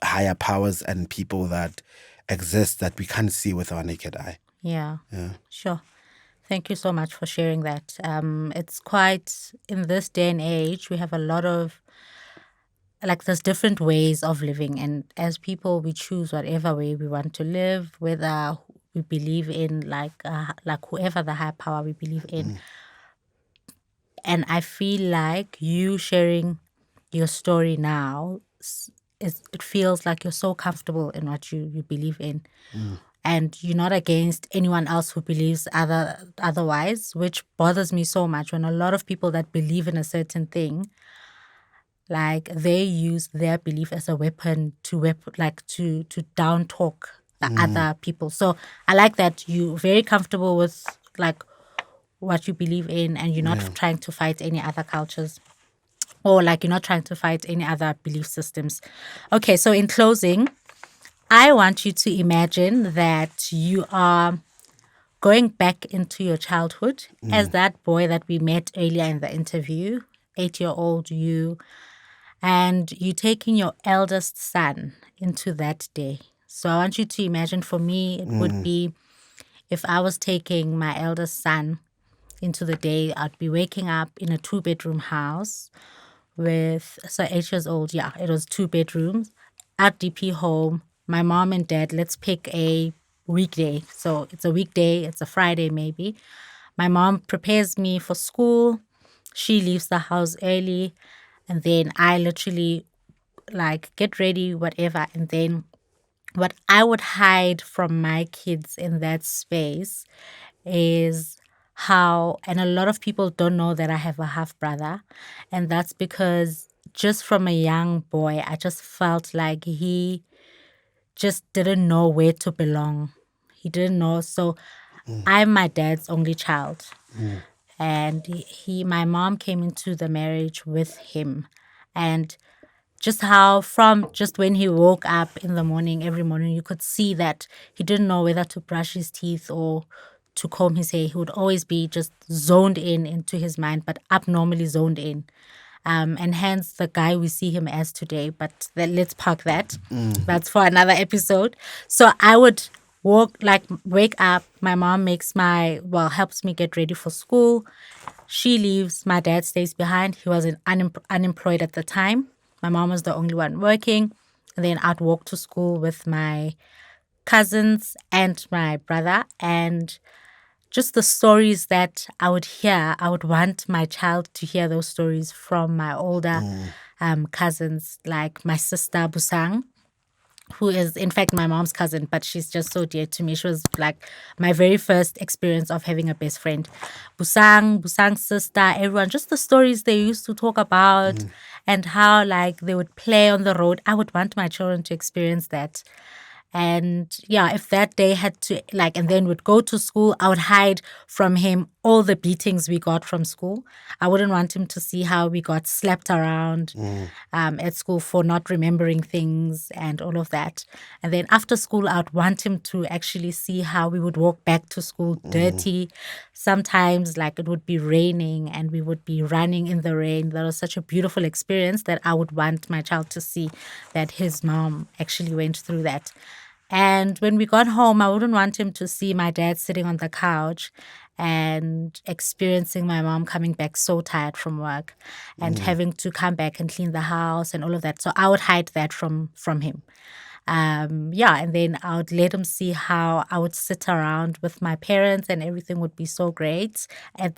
[SPEAKER 1] higher powers and people that exist that we can't see with our naked eye.
[SPEAKER 2] Yeah.
[SPEAKER 1] Yeah.
[SPEAKER 2] Sure. Thank you so much for sharing that. It's quite, in this day and age, we have a lot of, like, there's different ways of living. And as people, we choose whatever way we want to live, whether we believe in, like whoever the higher power we believe in. And I feel like you sharing your story now, it feels like you're so comfortable in what you believe in. And you're not against anyone else who believes otherwise, which bothers me so much when a lot of people that believe in a certain thing, like they use their belief as a weapon to down talk the other people. So I like that you're very comfortable with like what you believe in and you're not trying to fight any other cultures or like you're not trying to fight any other belief systems. Okay, so in closing, I want you to imagine that you are going back into your childhood as that boy that we met earlier in the interview, 8-year-old you, and you taking your eldest son into that day. So I want you to imagine, for me, it would be if I was taking my eldest son into the day, I'd be waking up in a 2-bedroom house so 8 years old. Yeah, it was 2 bedrooms at DP home. My mom and dad, let's pick a weekday. So it's a weekday, it's a Friday maybe. My mom prepares me for school. She leaves the house early. And then I literally like get ready, whatever. And then what I would hide from my kids in that space is how, and a lot of people don't know that I have a half brother. And that's because just from a young boy, I just felt like he just didn't know where to belong. He didn't know. So I'm my dad's only child. And my mom came into the marriage with him. And just how from just when he woke up in the morning, every morning, you could see that he didn't know whether to brush his teeth or to comb his hair. He would always be just zoned in into his mind, but abnormally zoned in. And hence the guy we see him as today. But let's park that. That's for another episode. So I would wake up. My mom helps me get ready for school. She leaves. My dad stays behind. He was unemployed at the time. My mom was the only one working. And then I'd walk to school with my cousins and my brother. And just the stories that I would hear, I would want my child to hear those stories from my older cousins, like my sister Busang, who is in fact my mom's cousin, but she's just so dear to me. She was like my very first experience of having a best friend. Busang's sister, everyone, just the stories they used to talk about and how like they would play on the road. I would want my children to experience that. And yeah, if that day had to and then would go to school, I would hide from him all the beatings we got from school. I wouldn't want him to see how we got slapped around at school for not remembering things and all of that. And then after school, I'd want him to actually see how we would walk back to school dirty. Sometimes it would be raining and we would be running in the rain. That was such a beautiful experience that I would want my child to see that his mom actually went through that. And when we got home, I wouldn't want him to see my dad sitting on the couch and experiencing my mom coming back so tired from work and having to come back and clean the house and all of that. So I would hide that from him. And then I would let him see how I would sit around with my parents and everything would be so great.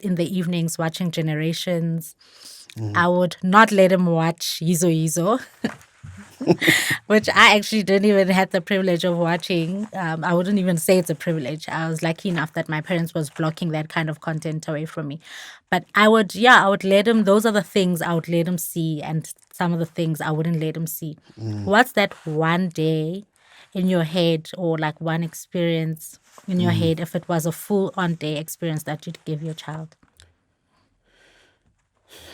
[SPEAKER 2] In the evenings, watching Generations. I would not let him watch Yizo Yizo. Which I actually didn't even have the privilege of watching. I wouldn't even say it's a privilege. I was lucky enough that my parents was blocking that kind of content away from me. But I would let him, those are the things I would let him see and some of the things I wouldn't let him see. What's that one day in your head or one experience in your head if it was a full-on day experience that you'd give your child?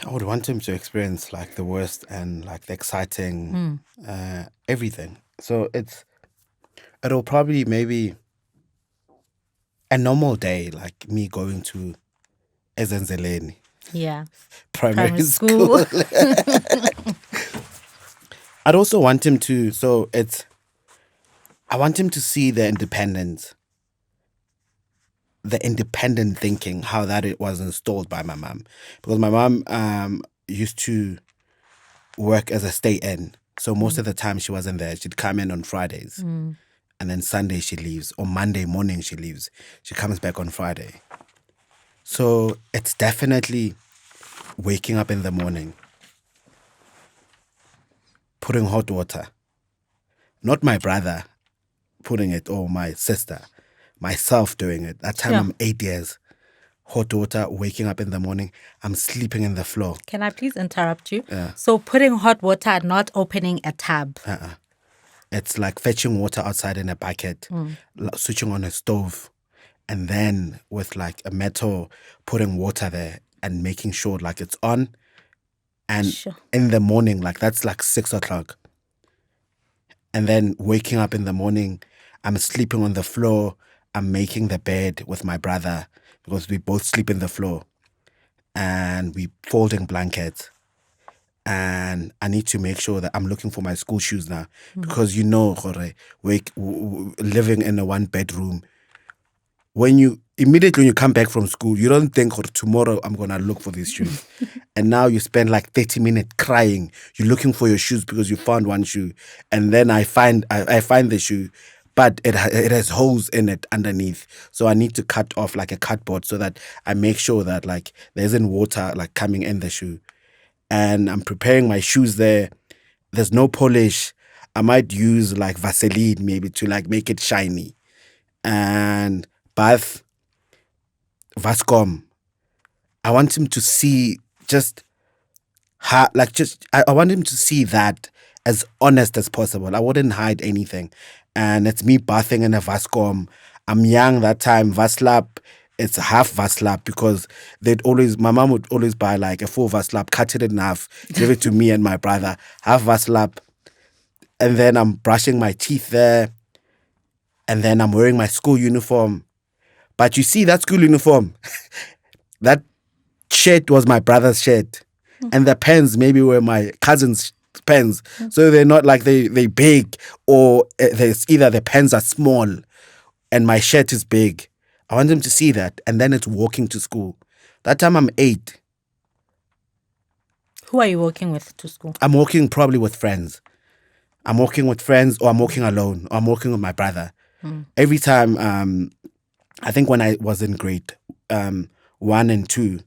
[SPEAKER 1] I would want him to experience the worst and the exciting everything. So it'll probably maybe a normal day, like me going to Ezenzeleni.
[SPEAKER 2] Yeah.
[SPEAKER 1] Primary school. I'd also want him to, I want him to see the independent thinking, how that it was installed by my mom. Because my mom used to work as a stay-in. So most of the time she wasn't there. She'd come in on Fridays. And then Sunday she leaves. Or Monday morning she leaves. She comes back on Friday. So it's definitely waking up in the morning, putting hot water. Not my brother putting it or my sister. Myself doing it. That time I'm 8 years. Hot water, waking up in the morning. I'm sleeping in the floor.
[SPEAKER 2] Can I please interrupt you?
[SPEAKER 1] Yeah.
[SPEAKER 2] So putting hot water, not opening a tap.
[SPEAKER 1] It's like fetching water outside in a bucket, switching on a stove, and then with a metal, putting water there and making sure it's on. And in the morning, that's 6 o'clock. And then waking up in the morning, I'm sleeping on the floor. I'm making the bed with my brother because we both sleep in the floor. And we folding blankets. And I need to make sure that I'm looking for my school shoes now. Because living in a 1-bedroom, when you immediately when you come back from school, you don't think, "Oh, tomorrow I'm gonna look for these shoes." And now you spend like 30 minutes crying. You're looking for your shoes because you found one shoe, and then I find the shoe, but it has holes in it underneath. So I need to cut off like a cardboard so that I make sure that like there isn't water like coming in the shoe. And I'm preparing my shoes there. There's no polish. I might use like Vaseline maybe to like make it shiny. And Bath Vascom, I want him to see just how, like, just I want him to see that as honest as possible. I wouldn't hide anything. And it's me bathing in a Vascom. I'm young that time. Vaslap, it's half Vaslap because my mom would always buy like a full Vaslap, cut it in half, give it to me and my brother, half Vaslap. And then I'm brushing my teeth there. And then I'm wearing my school uniform. But you see that school uniform, that shirt was my brother's shirt. And the pens maybe were my cousin's pens. So they're not like they big, or there's either the pens are small and my shirt is big. I want them to see that. And then it's walking to school. That time I'm 8.
[SPEAKER 2] Who are you walking with to school?
[SPEAKER 1] I'm walking probably with friends. I'm walking with friends, or I'm walking alone, or I'm walking with my brother. Every time, I think when I was in grade 1 and 2,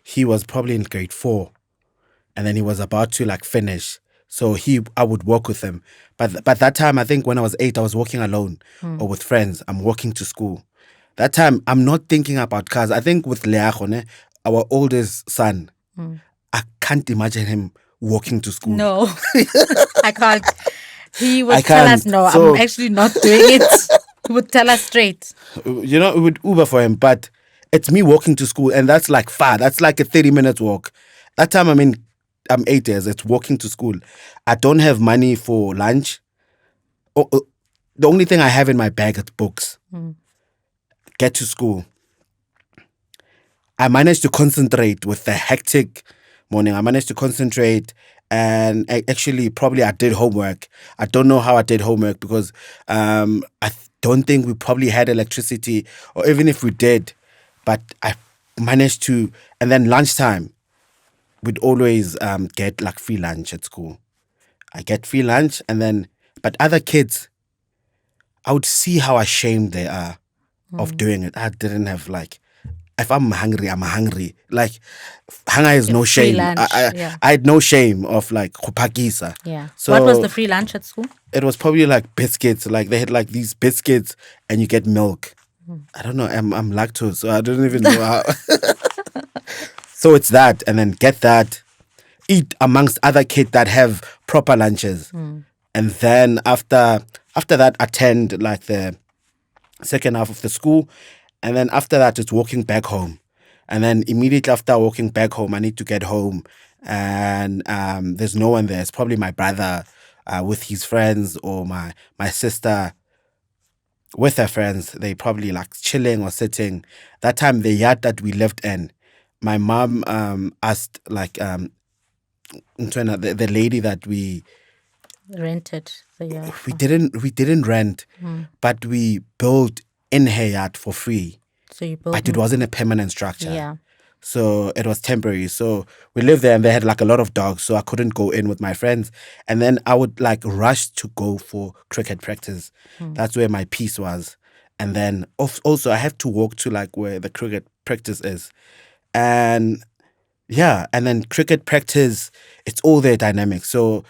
[SPEAKER 1] he was probably in grade 4, and then he was about to like finish. So I would walk with him. But that time, I think when I was 8, I was walking alone or with friends. I'm walking to school. That time, I'm not thinking about cars. I think with Leachone, our oldest son, I can't imagine him walking to school.
[SPEAKER 2] No, I can't. He
[SPEAKER 1] I
[SPEAKER 2] would tell us,
[SPEAKER 1] can't.
[SPEAKER 2] no,
[SPEAKER 1] So-
[SPEAKER 2] I'm actually not doing it. He would tell us straight.
[SPEAKER 1] You know, it would Uber for him, but it's me walking to school, and that's like far. That's like a 30-minute walk. That time I'm 8 years. It's walking to school. I don't have money for lunch. The only thing I have in my bag is books. Get to school. I managed to concentrate with the hectic morning. I managed to concentrate, and actually probably I did homework. I don't know how I did homework because don't think we probably had electricity, or even if we did, but I managed to. And then lunchtime, we'd always get like free lunch at school. I get free lunch, and then, but other kids, I would see how ashamed they are of doing it. I didn't have like, if I'm hungry, I'm hungry. Like, hunger is no
[SPEAKER 2] Free
[SPEAKER 1] shame.
[SPEAKER 2] lunch,
[SPEAKER 1] I
[SPEAKER 2] yeah.
[SPEAKER 1] had no shame of like kupakisa.
[SPEAKER 2] Yeah.
[SPEAKER 1] So
[SPEAKER 2] What was the free lunch at school?
[SPEAKER 1] it was probably like biscuits. Like they had like these biscuits, and you get milk. I don't know. I'm lactose, so I don't even know how. So it's that, and then get that, eat amongst other kids that have proper lunches, and then after that, attend like the second half of the school, and then after that, it's walking back home, and then immediately after walking back home, I need to get home, and there's no one there. It's probably my brother with his friends, or my sister with her friends. They probably like chilling or sitting. That time, the yard that we lived in, my mom asked like the lady that we
[SPEAKER 2] Rented the yard.
[SPEAKER 1] we didn't rent, but we built in her yard for free.
[SPEAKER 2] So you built.
[SPEAKER 1] But it wasn't a permanent structure.
[SPEAKER 2] Yeah.
[SPEAKER 1] So it was temporary. So we lived there, and they had like a lot of dogs. So I couldn't go in with my friends. And then I would like rush to go for cricket practice. That's where my peace was. And then also I have to walk to like where the cricket practice is. And yeah, and then cricket practice, it's all their dynamics. So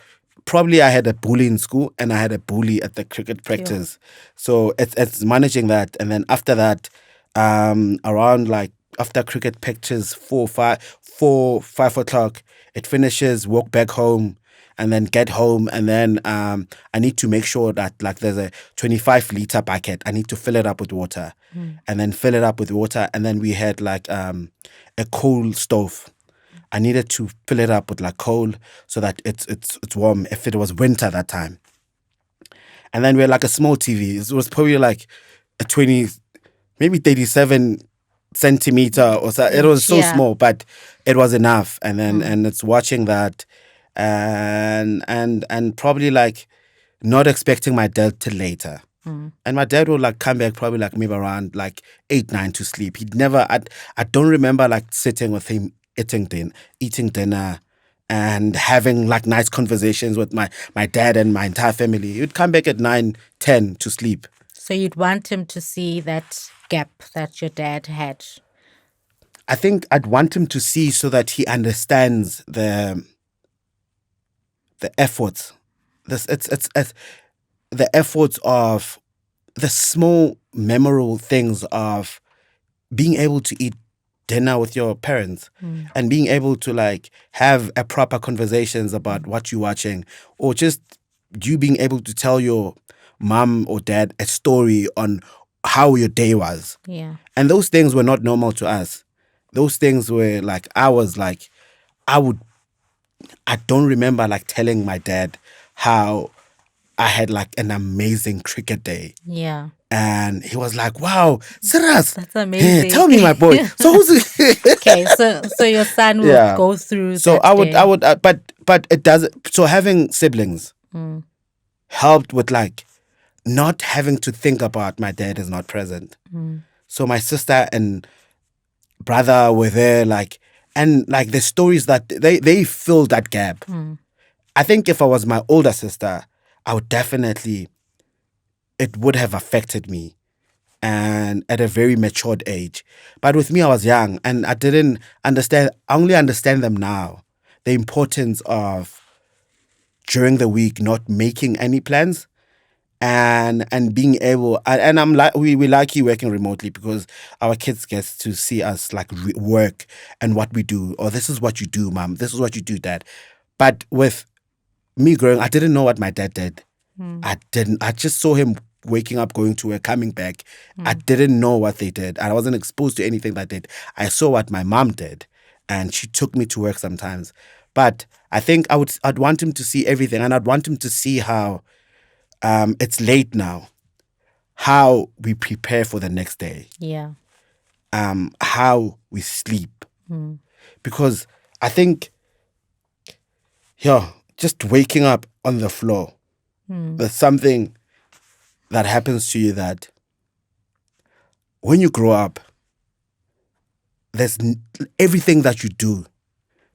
[SPEAKER 1] probably I had a bully in school, and I had a bully at the cricket practice. So it's managing that. And then after that, around like after cricket practice 5 o'clock, it finishes, walk back home, and then get home. And then I need to make sure that like there's a 25-liter bucket. I need to fill it up with water, and then fill it up with water. And then we had like a coal stove. I needed to fill it up with like coal so that it's warm if it was winter that time. And then we had like a small TV. It was probably like a 20, maybe 37 centimeter or so. It was so
[SPEAKER 2] Yeah.
[SPEAKER 1] small, but it was enough. And then and it's watching that, and probably like not expecting my dad till later. And my dad would like come back probably like maybe around like 8, 9 to sleep. He'd never, I don't remember like sitting with him eating dinner and having like nice conversations with my dad and my entire family. He'd come back at 9, 10 to sleep.
[SPEAKER 2] So you'd want him to see that gap that your dad had.
[SPEAKER 1] I think I'd want him to see so that he understands the efforts. It's the efforts of the small memorable things of being able to eat dinner with your parents and being able to like have a proper conversations about what you're watching, or just you being able to tell your mom or dad a story on how your day was.
[SPEAKER 2] Yeah.
[SPEAKER 1] And those things were not normal to us. Those things were like, I don't remember like telling my dad how I had like an amazing cricket day.
[SPEAKER 2] Yeah.
[SPEAKER 1] And he was like, wow, serious.
[SPEAKER 2] That's amazing.
[SPEAKER 1] Tell me, my boy. So who's
[SPEAKER 2] Okay, so your son will go through
[SPEAKER 1] So
[SPEAKER 2] that
[SPEAKER 1] I would, but it does. So having siblings helped with like not having to think about my dad is not present. So my sister and brother were there, like, and like the stories that they filled that gap. I think if I was my older sister, I would definitely, it would have affected me, and at a very matured age. But with me, I was young and I didn't understand. I only understand them now. The importance of during the week not making any plans and being able, and I'm like, we lucky working remotely because our kids get to see us like work and what we do. Or this is what you do, mom. This is what you do, dad. But with me growing, I didn't know what my dad did. I just saw him waking up, going to work, coming back. I didn't know what they did. I wasn't exposed to anything that they did. I saw what my mom did, and she took me to work sometimes. But I think I'd want him to see everything, and I'd want him to see how it's late now, how we prepare for the next day.
[SPEAKER 2] Yeah.
[SPEAKER 1] How we sleep. Because I think, just waking up on the floor, there's something that happens to you that when you grow up, there's everything that you do,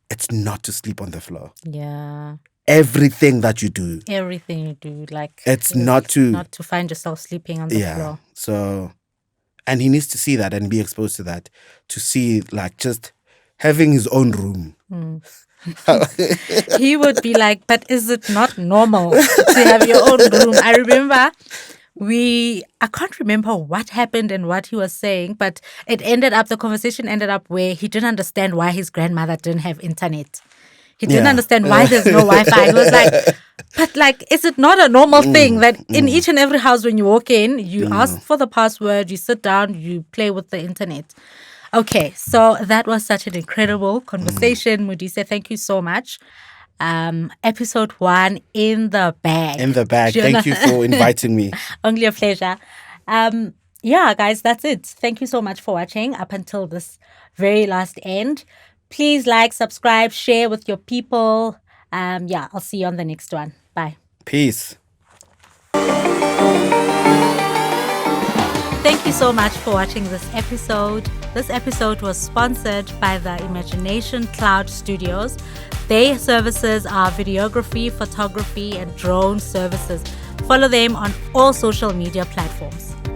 [SPEAKER 1] it's not to sleep on the floor.
[SPEAKER 2] Yeah.
[SPEAKER 1] Everything that you do.
[SPEAKER 2] Everything you do, like
[SPEAKER 1] It's not to
[SPEAKER 2] find yourself sleeping on the floor.
[SPEAKER 1] So, and he needs to see that and be exposed to that, to see like just having his own room.
[SPEAKER 2] He would be like, but is it not normal to have your own room? I remember I can't remember what happened and what he was saying, but the conversation ended up where he didn't understand why his grandmother didn't have internet. He didn't understand why there's no Wi-Fi. He was like, but like, is it not a normal thing that in each and every house when you walk in, you ask for the password, you sit down, you play with the internet? Okay, so that was such an incredible conversation, Modise. Thank you so much. Episode 1 in the bag.
[SPEAKER 1] In the bag. Thank you for inviting me.
[SPEAKER 2] Only a pleasure. Yeah, guys, that's it. Thank you so much for watching up until this very last end. Please like, subscribe, share with your people. I'll see you on the next one. Bye.
[SPEAKER 1] Peace.
[SPEAKER 2] Thank you so much for watching this episode. This episode was sponsored by the Imagination Cloud Studios. Their services are videography, photography, and drone services. Follow them on all social media platforms.